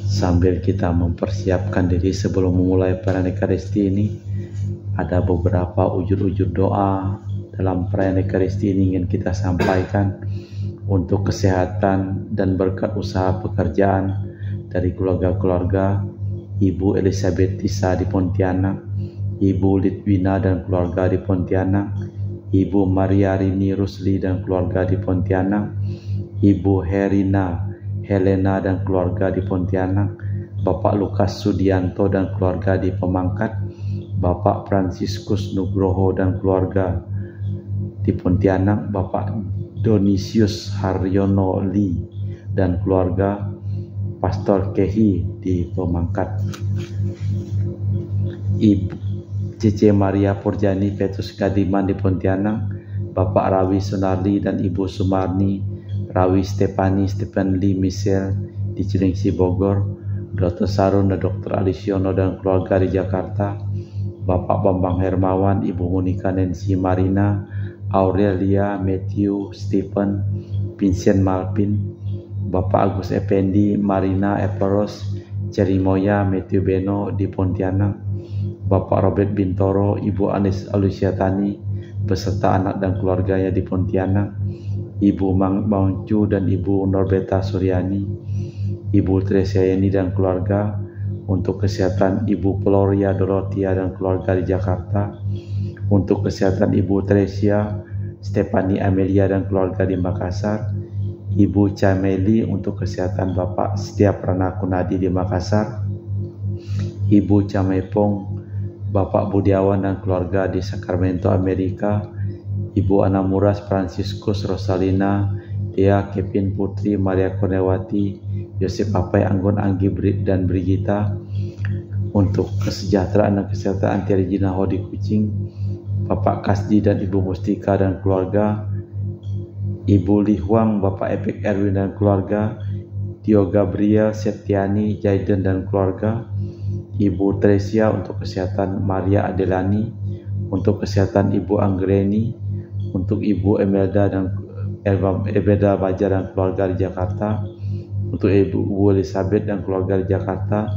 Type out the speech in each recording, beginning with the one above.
Sambil kita mempersiapkan diri sebelum memulai perayaan Ekaristi ini, ada beberapa ujur-ujur doa dalam perayaan Ekaristi ini ingin kita sampaikan untuk kesehatan dan berkat usaha pekerjaan dari keluarga-keluarga Ibu Elizabeth Tisa di Pontianak, Ibu Litwina dan keluarga di Pontianak, Ibu Maria Rini Rusli dan keluarga di Pontianak, Ibu Herina Helena dan keluarga di Pontianak, Bapak Lukas Sudianto dan keluarga di Pemangkat, Bapak Franciscus Nugroho dan keluarga di Pontianak, Bapak Donisius Haryono Lee dan keluarga, Pastor Kehi di Pemangkat, Ibu Cece Maria Purjani Petrus Kadiman di Pontianak, Bapak Rawi Sunardi dan Ibu Sumarni Rawi Stephen Lee Michelle di Cilengsi Bogor, Dr. Sarun dan Dr. Alisiono dan keluarga di Jakarta, Bapak Bambang Hermawan, Ibu Monika Nancy Marina, Aurelia Matthew Stephen Vincent Malpin, Bapak Agus Effendi Marina Eperos Cerimoya Matthew Beno di Pontianak, Bapak Robert Bintoro, Ibu Anis Alusiatani beserta anak dan keluarganya di Pontianak, Ibu Mang Bangcu dan Ibu Norbeta Suryani, Ibu Tresia Yeni dan keluarga, untuk kesehatan Ibu Gloria Dorotia dan keluarga di Jakarta, untuk kesehatan Ibu Tresia Stefani Amelia dan keluarga di Makassar, Ibu Cameli untuk kesehatan Bapak Setiap Rana Kunadi di Makassar, Ibu Camepong, Bapak Budiawan dan keluarga di Sacramento, Amerika, Ibu Ana Muras Franciscus Rosalina, Dea Kevin Putri Maria Konewati, Yosep Papai Anggun Anggi dan Brigita, untuk kesejahteraan dan kesehatan Anti Regina Hodi Kucing, Bapak Kasdi dan Ibu Mustika dan keluarga, Ibu Li Huang, Bapak Epik Erwin dan keluarga, Tio Gabriel Setiani Jaiden dan keluarga, Ibu Tresia untuk kesehatan Maria Adelani, untuk kesehatan Ibu Anggreni, untuk Ibu Emelda dan Ebeda Baja dan keluarga di Jakarta, untuk Ibu Elizabeth dan keluarga di Jakarta,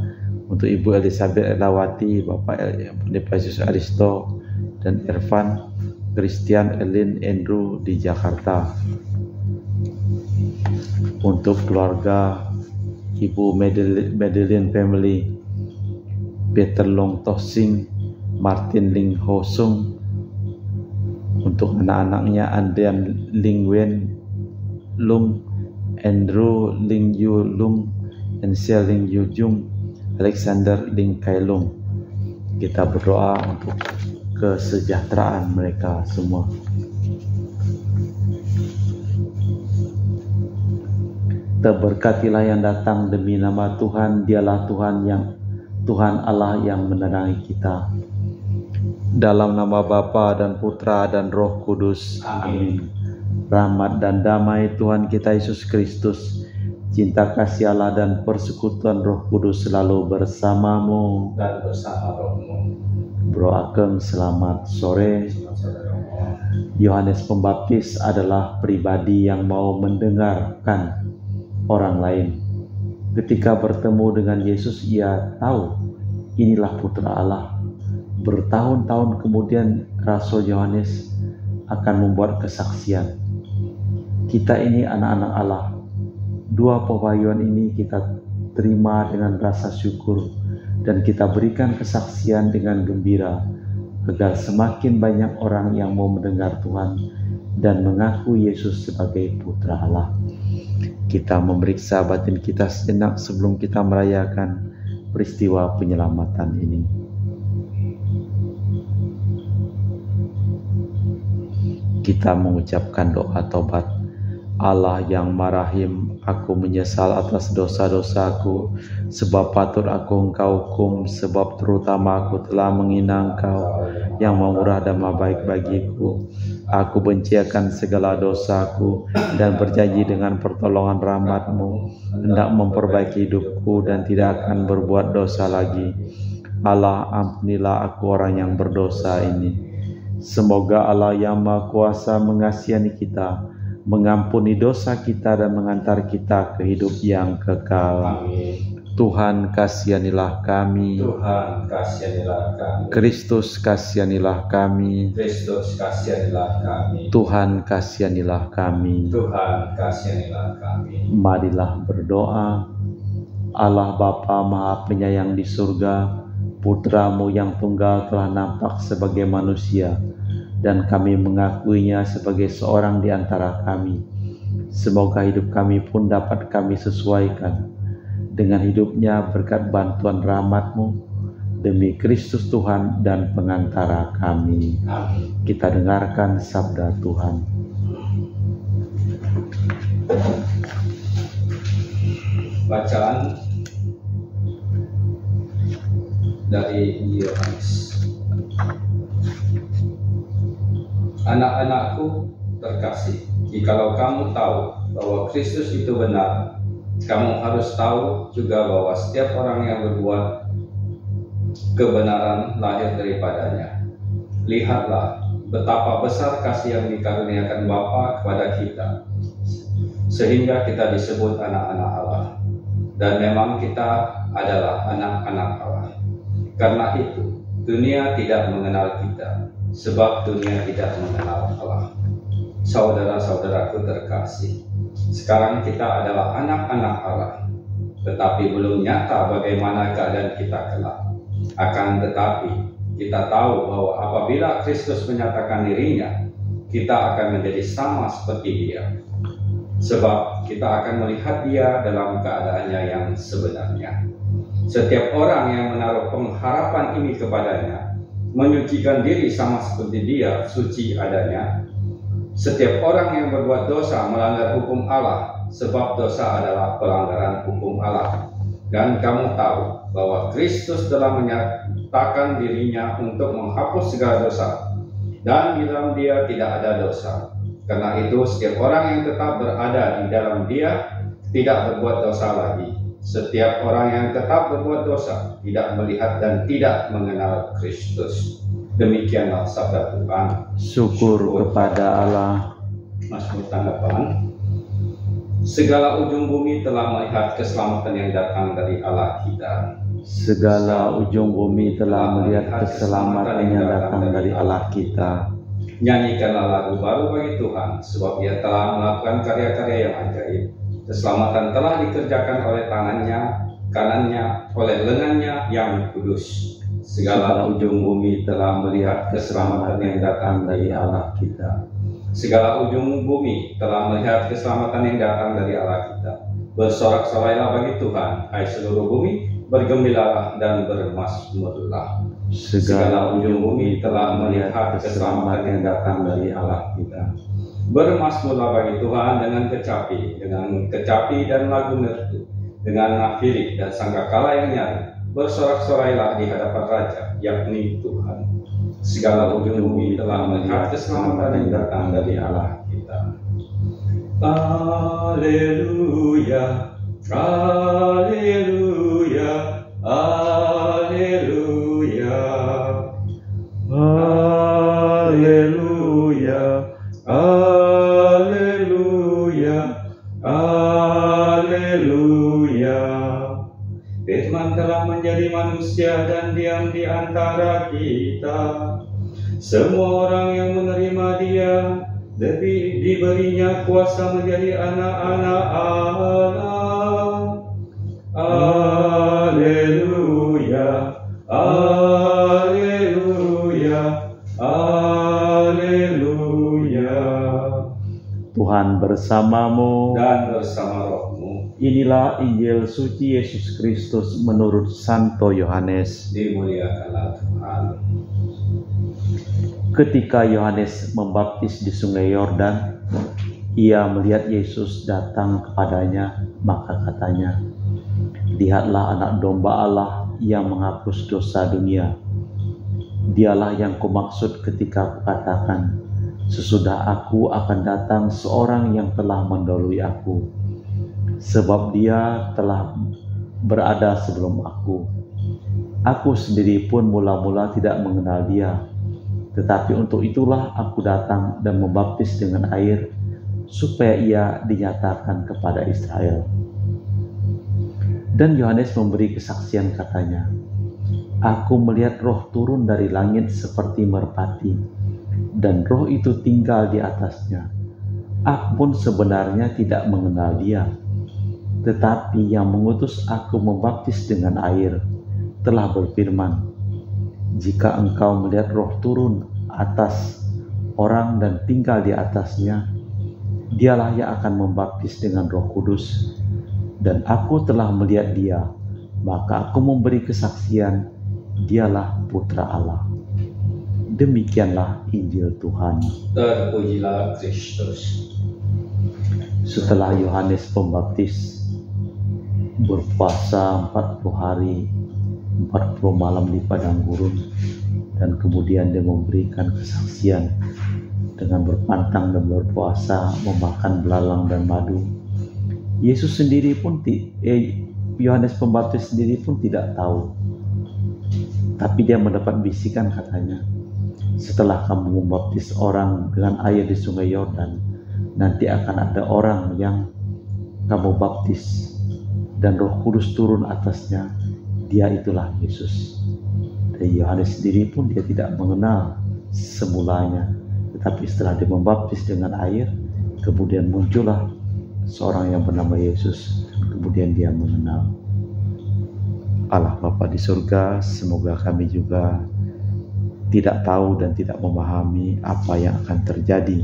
untuk Ibu Elizabeth Elawati, Bapak Nepasius Aristo dan Irfan, Christian Elin Andrew di Jakarta, untuk keluarga Ibu Madeline Family, Peter Long Tosing, Martin Ling Ho Sung, untuk anak-anaknya Andian Ling Wen Lung, Andrew Ling Yu Lung, Ansel Ling Yu Jung, Alexander Ling Kai Lung. Kita berdoa untuk kesejahteraan mereka semua. Terberkatilah yang datang demi nama Tuhan, dialah Tuhan Allah yang menerangi kita. Dalam nama Bapa dan Putra dan Roh Kudus. Amin. Rahmat dan damai Tuhan kita Yesus Kristus, cinta kasih Allah dan persekutuan Roh Kudus selalu bersamamu dan bersama rohmu. Bro Ageng, selamat sore. Yohanes Pembaptis adalah pribadi yang mau mendengarkan orang lain. Ketika bertemu dengan Yesus, ia tahu inilah Putra Allah. Bertahun-tahun kemudian Rasul Yohanes akan membuat kesaksian. Kita ini anak-anak Allah. Dua pewahyuan ini kita terima dengan rasa syukur dan kita berikan kesaksian dengan gembira agar semakin banyak orang yang mau mendengar Tuhan dan mengaku Yesus sebagai Putra Allah. Kita memeriksa batin kita sejenak sebelum kita merayakan peristiwa penyelamatan ini. Kita mengucapkan doa taubat. Allah yang marahim, aku menyesal atas dosa-dosaku, sebab patut aku Engkau hukum, sebab terutama aku telah menghina Engkau yang memurah dan baik bagiku. Aku benci akan segala dosaku dan berjanji dengan pertolongan rahmat-Mu hendak memperbaiki hidupku dan tidak akan berbuat dosa lagi. Allah, ampunilah aku orang yang berdosa ini. Semoga Allah yang Maha Kuasa mengasihani kita, mengampuni dosa kita dan mengantar kita ke hidup yang kekal. Amin. Tuhan kasihanilah kami. Tuhan kasihanilah kami. Kristus kasihanilah kami. Kristus kasihanilah kami. Tuhan kasihanilah kami. Tuhan kasihanilah kami. Marilah berdoa. Allah Bapa Maha Penyayang di surga, Putra-Mu yang tunggal telah nampak sebagai manusia, dan kami mengakuinya sebagai seorang di antara kami. Semoga hidup kami pun dapat kami sesuaikan dengan hidupnya berkat bantuan rahmat-Mu, demi Kristus Tuhan dan pengantara kami. Amin. Kita dengarkan sabda Tuhan. Bacaan dari Yohanes. Anak-anakku terkasih, jikalau kamu tahu bahwa Kristus itu benar, kamu harus tahu juga bahwa setiap orang yang berbuat kebenaran lahir daripadanya. Lihatlah betapa besar kasih yang dikaruniakan Bapa kepada kita, sehingga kita disebut anak-anak Allah. Dan memang kita adalah anak-anak Allah. Karena itu, dunia tidak mengenal kita, sebab dunia tidak mengenal Allah. Saudara-saudaraku terkasih, sekarang kita adalah anak-anak Allah, tetapi belum nyata bagaimana keadaan kita kelak. Akan tetapi, kita tahu bahwa apabila Kristus menyatakan dirinya, kita akan menjadi sama seperti Dia. Sebab kita akan melihat Dia dalam keadaannya yang sebenarnya. Setiap orang yang menaruh pengharapan ini kepadanya, menyucikan diri sama seperti Dia suci adanya. Setiap orang yang berbuat dosa melanggar hukum Allah, sebab dosa adalah pelanggaran hukum Allah. Dan kamu tahu bahwa Kristus telah menyatakan dirinya untuk menghapus segala dosa, dan di dalam Dia tidak ada dosa. Karena itu setiap orang yang tetap berada di dalam Dia tidak berbuat dosa lagi. Setiap orang yang tetap berbuat dosa tidak melihat dan tidak mengenal Kristus. Demikianlah sabda Tuhan. Syukur kepada Allah. Mazmur tanggapan. Segala ujung bumi telah melihat keselamatan yang datang dari Allah kita. Segala ujung bumi telah melihat keselamatan yang datang dari Allah kita. Nyanyikanlah lagu baru bagi Tuhan, sebab Dia telah melakukan karya-karya yang ajaib. Keselamatan telah dikerjakan oleh tangannya, kanannya, oleh lengannya yang kudus. Segala ujung bumi telah melihat keselamatan yang datang dari Allah kita. Segala ujung bumi telah melihat keselamatan yang datang dari Allah kita. Bersorak-sorailah bagi Tuhan, hai seluruh bumi, bergembiralah dan bermazmurlah. Segala ujung bumi telah melihat keselamatan yang datang dari Allah kita. Bermazmurlah bagi Tuhan dengan kecapi dan lagu merdu, dengan nafiri dan sangkakala yang nyaring. Bersorak-sorailah di hadapan Raja, yakni Tuhan. Segala ujung bumi telah melihat keselamatan yang datang dari Allah kita. Haleluya, haleluya, haleluya, haleluya, haleluya, haleluya. Firman telah menjadi manusia dan diam di antara kita. Semua orang yang menerima Dia diberinya kuasa menjadi anak-anak Allah. Haleluya, haleluya, haleluya. Tuhan bersamamu Dan bersama rohmu. Inilah Injil suci Yesus Kristus menurut Santo Yohanes. Dimuliakanlah Tuhan. Ketika Yohanes membaptis di sungai Yordan, ia melihat Yesus datang kepadanya, maka katanya, "Lihatlah anak domba Allah yang menghapus dosa dunia. Dialah yang kumaksud ketika kukatakan, sesudah aku akan datang seorang yang telah mendahului aku, sebab Dia telah berada sebelum aku. Aku sendiri pun mula-mula tidak mengenal Dia, tetapi untuk itulah aku datang dan membaptis dengan air, supaya ia dinyatakan kepada Israel. Dan Yohanes memberi kesaksian katanya, "Aku melihat roh turun dari langit seperti merpati, dan roh itu tinggal di atasnya. Aku pun sebenarnya tidak mengenal dia, tetapi yang mengutus aku membaptis dengan air telah berfirman, jika engkau melihat roh turun atas orang dan tinggal di atasnya, dialah yang akan membaptis dengan Roh Kudus. Dan aku telah melihat dia, maka aku memberi kesaksian, dialah Putra Allah." Demikianlah Injil Tuhan. Terpujilah Kristus. Setelah Yohanes Pembaptis berpuasa 40 hari 40 malam di padang gurun, dan kemudian dia memberikan kesaksian dengan berpantang dan berpuasa, memakan belalang dan madu. Yesus sendiri pun Yohanes Pembaptis sendiri pun tidak tahu, tapi dia mendapat bisikan katanya, "Setelah kamu membaptis orang dengan air di sungai Yordan, nanti akan ada orang yang kamu baptis dan Roh Kudus turun atasnya, dia itulah Yesus." Dan Yohanes sendiri pun dia tidak mengenal semulanya, tetapi setelah dia membaptis dengan air, kemudian muncullah seorang yang bernama Yesus, kemudian dia mengenal. Allah Bapa di surga, semoga kami juga tidak tahu dan tidak memahami apa yang akan terjadi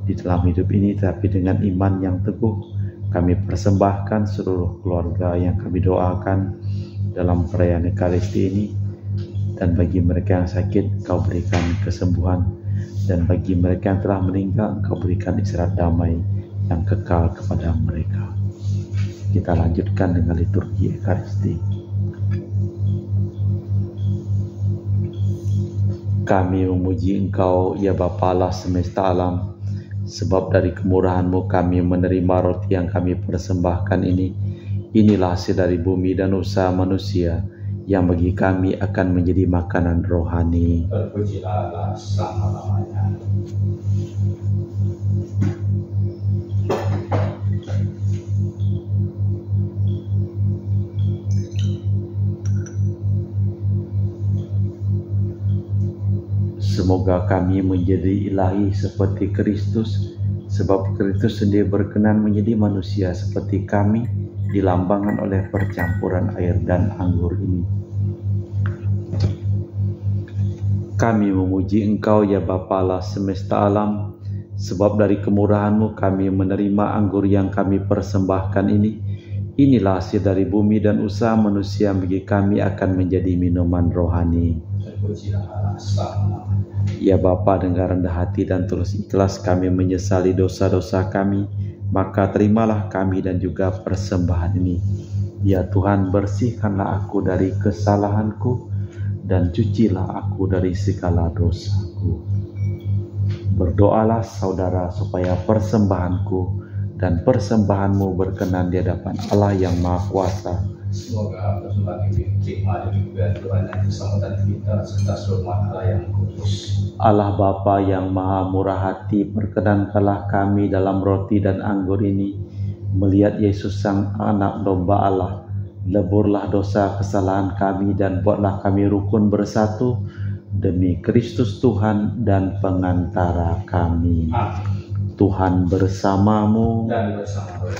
di dalam hidup ini, tapi dengan iman yang teguh kami persembahkan seluruh keluarga yang kami doakan dalam perayaan Ekaristi ini. Dan bagi mereka yang sakit, Engkau berikan kesembuhan, dan bagi mereka yang telah meninggal, Engkau berikan istirahat damai yang kekal kepada mereka. Kita lanjutkan dengan liturgi Ekaristi. Kami memuji Engkau, ya Bapa Allah semesta alam, sebab dari kemurahan-Mu kami menerima roti yang kami persembahkan ini. Inilah hasil dari bumi dan usaha manusia, yang bagi kami akan menjadi makanan rohani. Terpujilah Allah selama-lamanya. Semoga kami menjadi ilahi seperti Kristus, sebab Kristus sendiri berkenan menjadi manusia seperti kami, dilambangkan oleh percampuran air dan anggur ini. Kami memuji Engkau, ya Bapa Allah semesta alam, sebab dari kemurahan-Mu kami menerima anggur yang kami persembahkan ini. Inilah hasil dari bumi dan usaha manusia, bagi kami akan menjadi minuman rohani. Terpujilah Allah selama-lamanya. Ya Bapa, dengan rendah hati dan tulus ikhlas kami menyesali dosa-dosa kami, maka terimalah kami dan juga persembahan ini. Ya Tuhan, bersihkanlah aku dari kesalahanku, dan cucilah aku dari segala dosaku. Berdoalah saudara, supaya persembahanku dan persembahanmu berkenan di hadapan Allah yang Maha Kuasa. Semoga persembahan ini diterima dari kemuliaan Tuhan dan keselamatan kita, serta seluruh umat Allah yang kudus. Allah Bapa yang Maha Murah Hati, perkenankanlah kami dalam roti dan anggur ini melihat Yesus Sang Anak Domba Allah. Leburlah dosa kesalahan kami dan buatlah kami rukun bersatu demi Kristus Tuhan dan pengantara kami. Amin. Tuhan bersamamu. Dan bersama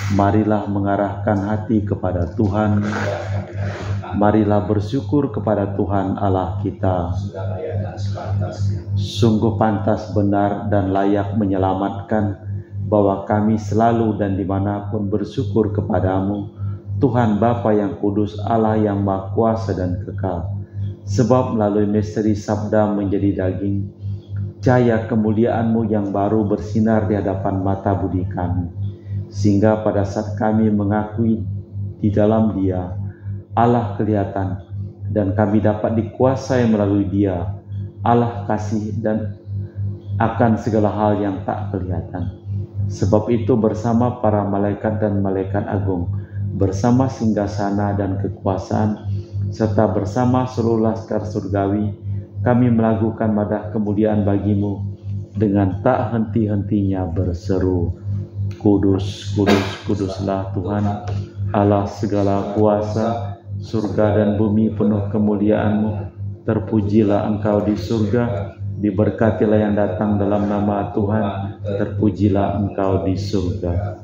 Marilah mengarahkan hati kepada Tuhan. Marilah bersyukur kepada Tuhan Allah kita. sudah layak dan sepantasnya. Sungguh pantas, benar, dan layak menyelamatkan bahwa kami selalu dan dimanapun bersyukur kepadamu, Tuhan Bapa yang kudus, Allah yang Maha Kuasa dan kekal. Sebab melalui misteri sabda menjadi daging, cahaya kemuliaan-Mu yang baru bersinar di hadapan mata budi kami, sehingga pada saat kami mengakui di dalam Dia, Allah kelihatan, dan kami dapat dikuasai melalui Dia, Allah kasih dan akan segala hal yang tak kelihatan. Sebab itu bersama para malaikat dan malaikat agung, bersama singgasana dan kekuasaan, serta bersama seluruh laskar surgawi, kami melakukan madah kemuliaan bagi-Mu dengan tak henti-hentinya berseru, Kudus, kudus, kuduslah Tuhan, Allah segala kuasa, surga dan bumi penuh kemuliaan-Mu. Terpujilah Engkau di surga, diberkatilah yang datang dalam nama Tuhan, terpujilah Engkau di surga.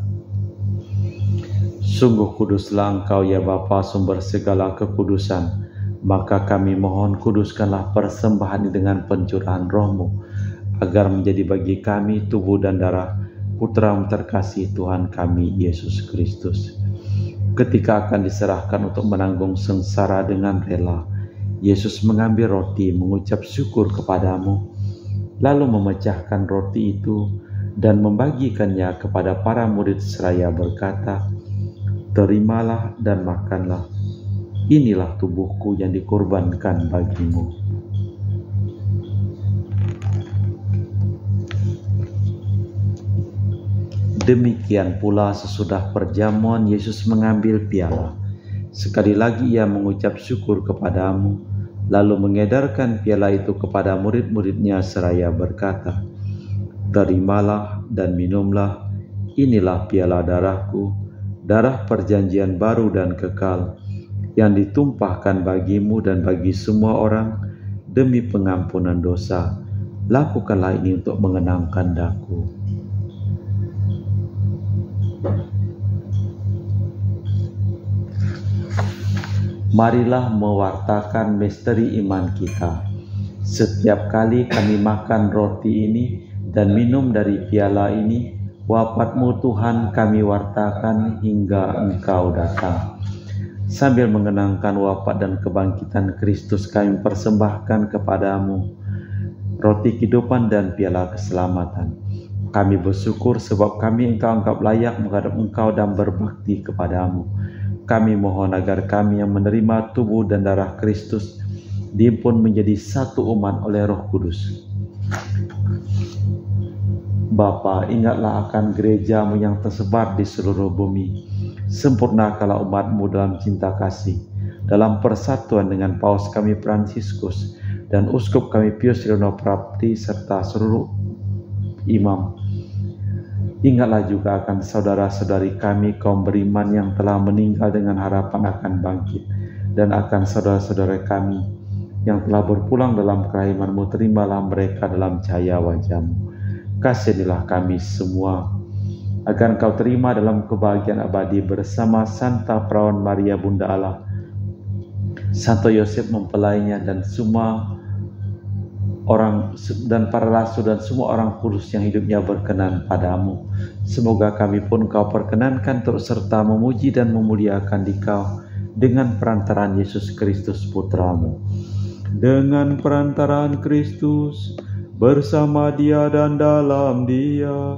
Sungguh kuduslah Engkau ya Bapa, sumber segala kekudusan. Maka kami mohon, kuduskanlah persembahan ini dengan pencurahan Roh-Mu, agar menjadi bagi kami tubuh dan darah Putra-Mu terkasih Tuhan kami Yesus Kristus. Ketika akan diserahkan untuk menanggung sengsara dengan rela, Yesus mengambil roti, mengucap syukur kepadamu, lalu memecahkan roti itu dan membagikannya kepada para murid seraya berkata, Terimalah dan makanlah, inilah tubuhku yang dikorbankan bagimu. Demikian pula sesudah perjamuan Yesus mengambil piala. Sekali lagi ia mengucap syukur kepadamu, lalu mengedarkan piala itu kepada murid-muridnya seraya berkata, Terimalah dan minumlah, inilah piala darahku, darah perjanjian baru dan kekal, yang ditumpahkan bagimu dan bagi semua orang demi pengampunan dosa. Lakukanlah ini untuk mengenangkan Daku. Marilah mewartakan misteri iman kita. Setiap kali kami makan roti ini dan minum dari piala ini, wafat-Mu Tuhan kami wartakan hingga Engkau datang. Sambil mengenangkan wafat dan kebangkitan Kristus, kami persembahkan kepadamu roti kehidupan dan piala keselamatan. Kami bersyukur sebab kami Engkau anggap layak menghadap Engkau dan berbakti kepadamu. Kami mohon agar kami yang menerima tubuh dan darah Kristus dihimpun menjadi satu umat oleh Roh Kudus. Bapa, ingatlah akan gereja-Mu yang tersebar di seluruh bumi. Sempurnakanlah umat-Mu dalam cinta kasih, dalam persatuan dengan Paus kami Fransiskus dan Uskup kami Pius Riono Prapti serta seluruh imam. Ingatlah juga akan saudara-saudari kami kaum beriman yang telah meninggal dengan harapan akan bangkit, dan akan saudara-saudara kami yang telah berpulang dalam kerahiman-Mu. Terimalah mereka dalam cahaya wajah-Mu. Kasihanilah kami semua, agar Engkau terima dalam kebahagiaan abadi bersama Santa Perawan Maria Bunda Allah, Santo Yosef mempelainya, dan semua orang dan para rasul dan semua orang kudus yang hidupnya berkenan padamu. Semoga kami pun Kau perkenankan terus serta memuji dan memuliakan Dikau dengan perantaraan Yesus Kristus Putra-Mu. Dengan perantaraan Kristus, bersama Dia dan dalam Dia,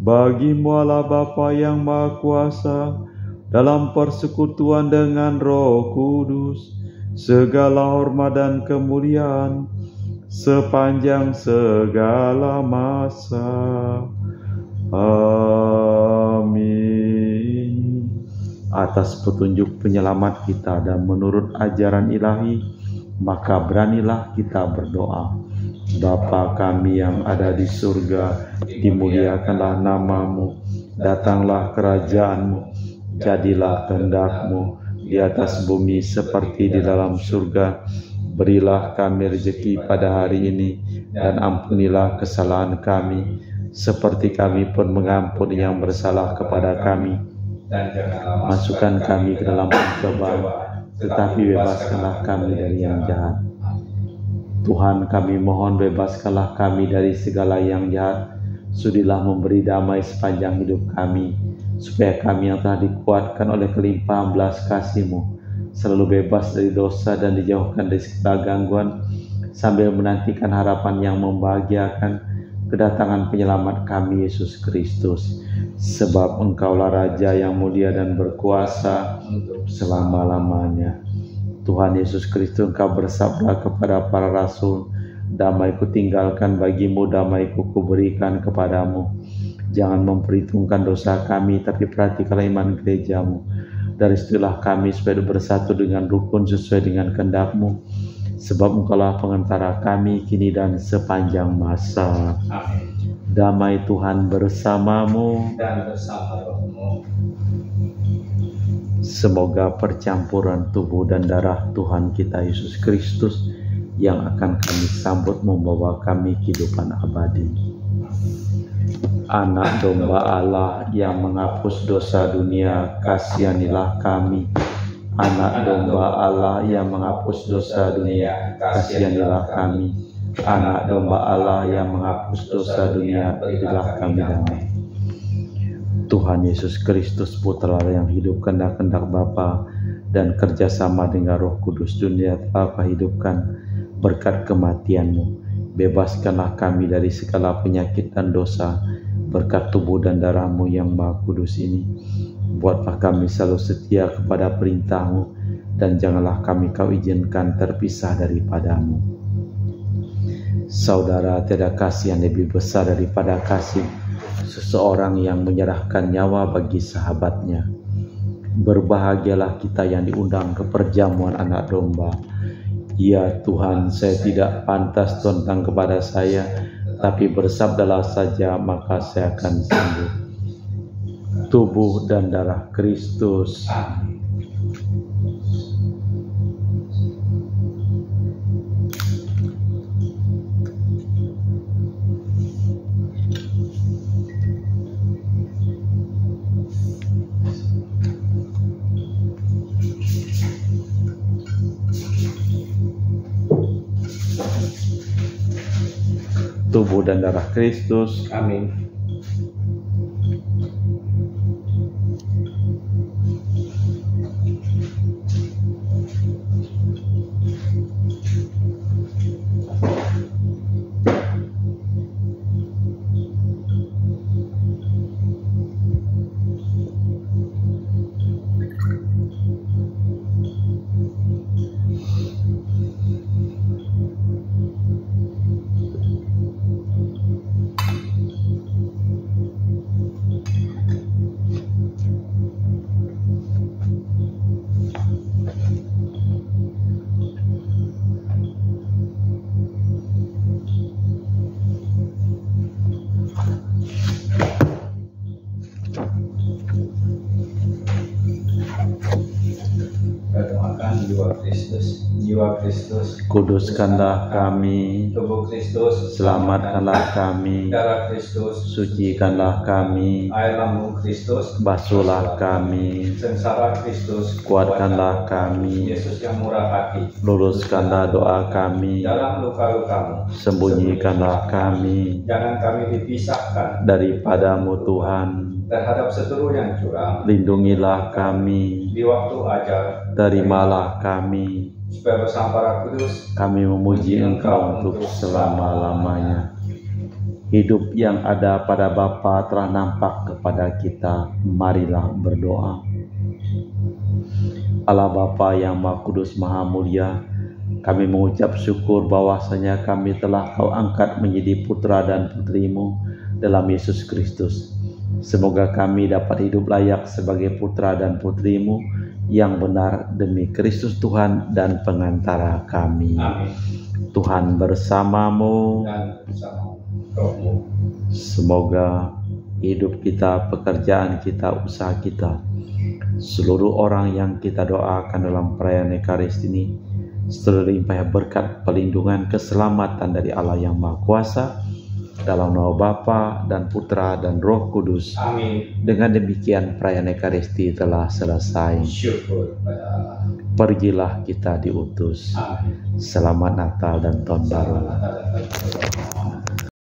bagi-Mu Allah Bapa yang Maha Kuasa, dalam persekutuan dengan Roh Kudus, segala hormat dan kemuliaan sepanjang segala masa. Amin. Atas petunjuk penyelamat kita dan menurut ajaran ilahi, maka beranilah kita berdoa. Bapa kami yang ada di surga, dimuliakanlah nama-Mu, datanglah kerajaan-Mu, jadilah kehendak-Mu di atas bumi seperti di dalam surga. Berilah kami rezeki pada hari ini, dan ampunilah kesalahan kami, seperti kami pun mengampuni yang bersalah kepada kami. Dan janganlah masukkan kami ke dalam pencobaan, tetapi bebaskanlah kami dari yang jahat. Tuhan, kami mohon bebaskanlah kami dari segala yang jahat. Sudilah memberi damai sepanjang hidup kami, supaya kami yang telah dikuatkan oleh kelimpahan belas kasih-Mu selalu bebas dari dosa dan dijauhkan dari segala gangguan, sambil menantikan harapan yang membahagiakan kedatangan penyelamat kami Yesus Kristus. Sebab Engkaulah Raja yang mulia dan berkuasa selama-lamanya. Tuhan Yesus Kristus, Engkau bersabda kepada para rasul, damai-Ku tinggalkan bagimu, damai-Ku kuberikan kepadamu. Jangan memperhitungkan dosa kami, tapi perhatikanlah iman gereja-Mu. Dari situlah kami supaya bersatu dengan rukun sesuai dengan kehendak-Mu, Sebab Engkaulah pengantara kami kini dan sepanjang masa. Amin. Damai Tuhan bersamamu. Dan bersama rohmu. Semoga percampuran tubuh dan darah Tuhan kita Yesus Kristus yang akan kami sambut membawa kami kehidupan abadi. Anak domba Allah yang menghapus dosa dunia, kasihanilah kami. Anak domba Allah yang menghapus dosa dunia, kasihanilah kami. Anak domba Allah yang menghapus dosa dunia, berilah kami damai. Tuhan Yesus Kristus, Putra yang hidup kehendak Bapa dan kerjasama dengan Roh Kudus, dunia telah Kau hidupkan berkat kematian-Mu. Bebaskanlah kami dari segala penyakit dan dosa berkat tubuh dan darah-Mu yang Maha Kudus ini. Buatlah kami selalu setia kepada perintah-Mu dan janganlah kami Kau izinkan terpisah daripada-Mu. Saudara, tiada kasih yang lebih besar daripada kasih seseorang yang menyerahkan nyawa bagi sahabatnya. Berbahagialah kita yang diundang ke perjamuan anak domba. Ya Tuhan, saya tidak pantas tentang kepada saya, tapi bersabdalah saja maka saya akan sembuh. Tubuh dan darah Kristus. Tubuh dan darah Kristus. Amin. Jiwa Kristus, kuduskanlah kami. tubuh Kristus, Selamatkanlah kami. darah Kristus, Sucikanlah kami. air lambung Kristus, Basuhlah kami. sengsara Kristus, Kuatkanlah kami. Yesus yang murah hati, Luruskanlah doa kami. dalam luka-lukamu, Sembunyikanlah kami jangan kami dipisahkan daripada-Mu Tuhan. terhadap seteru yang curang, Lindungilah kami. di waktu ajar, Terimalah kami. supaya bersama para kudus Kami memuji Engkau untuk selama-lamanya. Hidup yang ada pada Bapa telah nampak kepada kita. Marilah berdoa. Allah Bapa yang Maha Kudus Maha Mulia, kami mengucap syukur bahwasanya kami telah Kau angkat menjadi putra dan putri-Mu dalam Yesus Kristus. Semoga kami dapat hidup layak sebagai putra dan putri-Mu yang benar demi Kristus Tuhan dan pengantara kami. Amin. Tuhan bersamamu. Dan bersama rohmu. Semoga hidup kita, pekerjaan kita, usaha kita, seluruh orang yang kita doakan dalam perayaan Ekaristi ini selalu limpah berkat, perlindungan, keselamatan dari Allah yang Maha Kuasa, dalam nama Bapa dan Putra dan Roh Kudus. Amin. Dengan demikian perayaan Ekaristi telah selesai. Syukur pada Allah. Pergilah kita diutus. Amin. Selamat Natal dan Tahun Baru. Selamat Natal dan Tahun Baru.